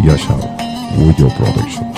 Yaşar Video Production.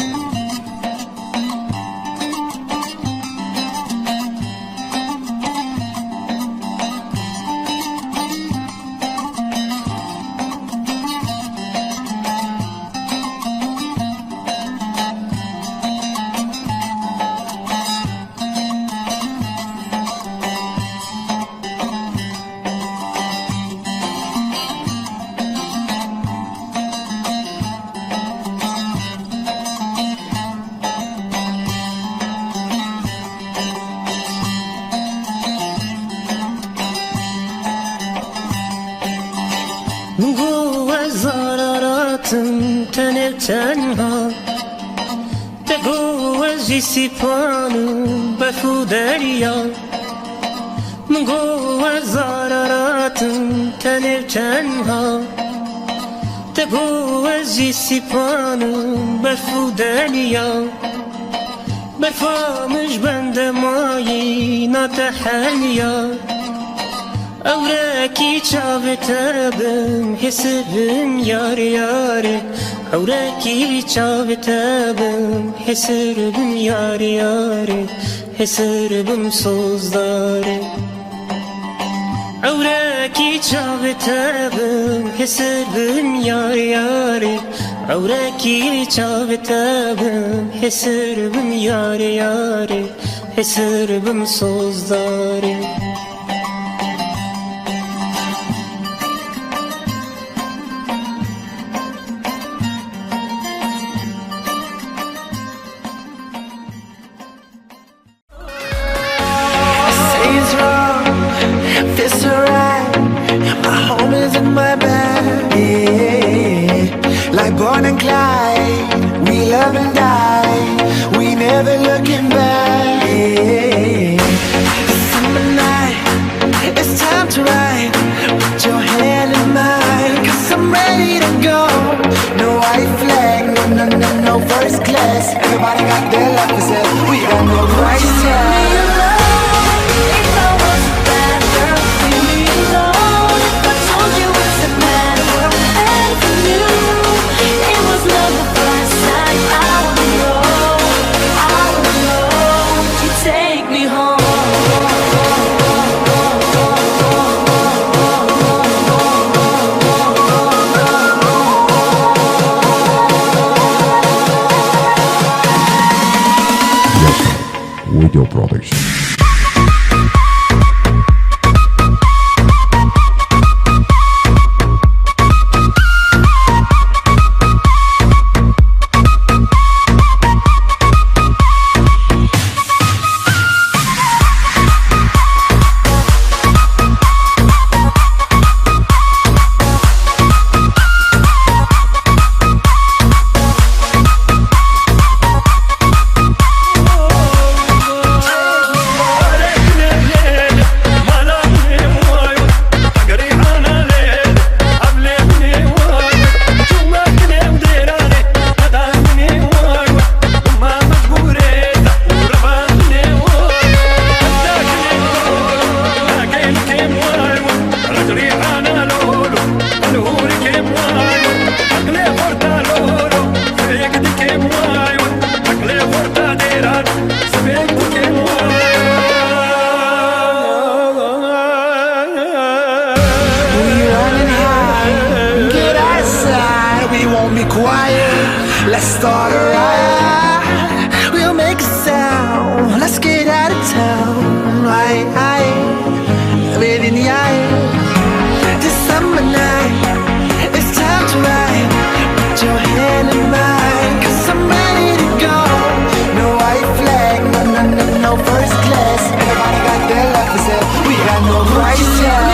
گو زاراراتم تنه تنها تگو از جیسی پانم بفو دریا گو زاراراتم تنه تنها تگو از جیسی پانم بفو دریا برفامش بند مایی ناتحلیا أوراكي شافتابم حسبم يار ياري أوراكي شافتابم حسبم يار ياري حسبم صوزداري أوراكي شافتابم حسبم يار ياري أوراكي شافتابم حسبم يار ياري حسبم صوزداري Like Bonnie and Clyde, we love and die, we never looking back. It's summer night, it's time to ride. Put your hand in mine, 'cause I'm ready to go. No white flag, no first class. Everybody got their life to say, we got no price tag. Video Production. Let's start a ride. We'll make a sound. Let's get out of town. Right, ready in the eye. This summer night, it's time to ride. Put your hand in mine, 'cause I'm ready to go. No white flag, no first class. Everybody got their life to say, we got no price tag.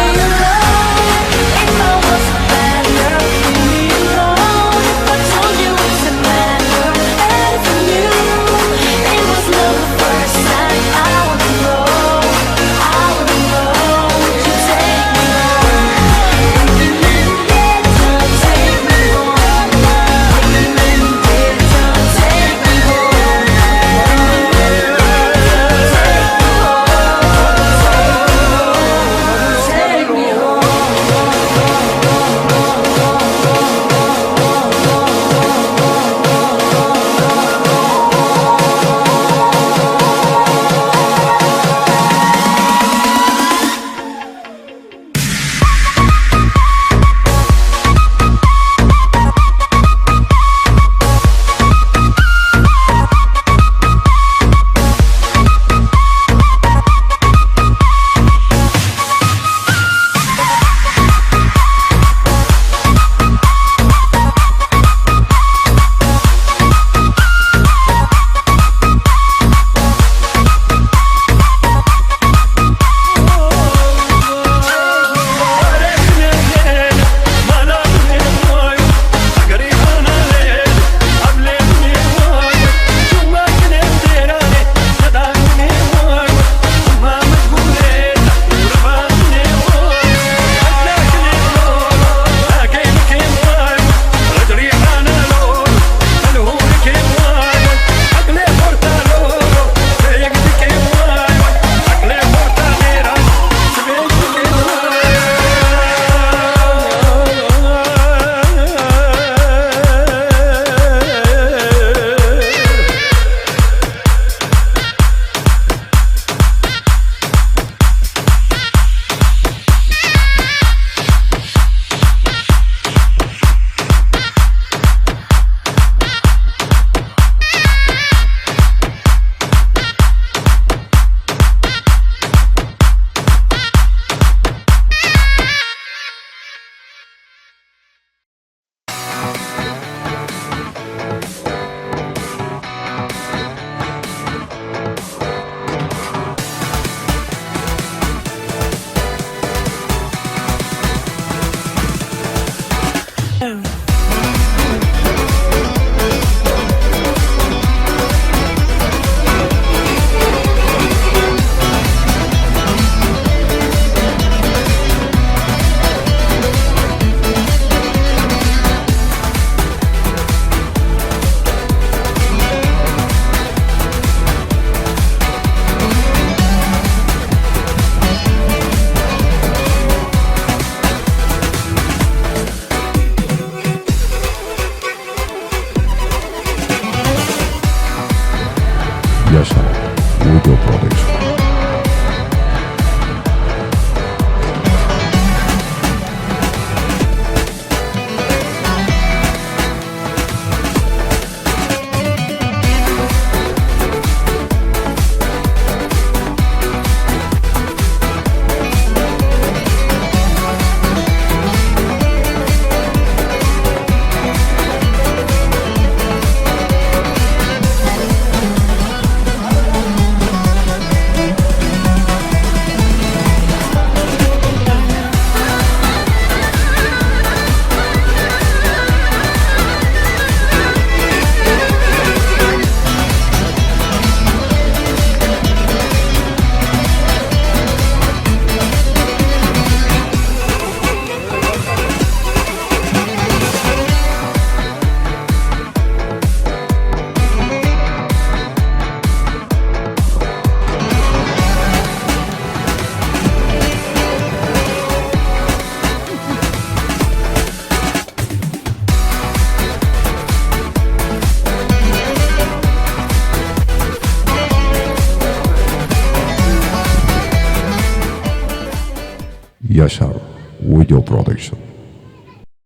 Yaşar Video Production.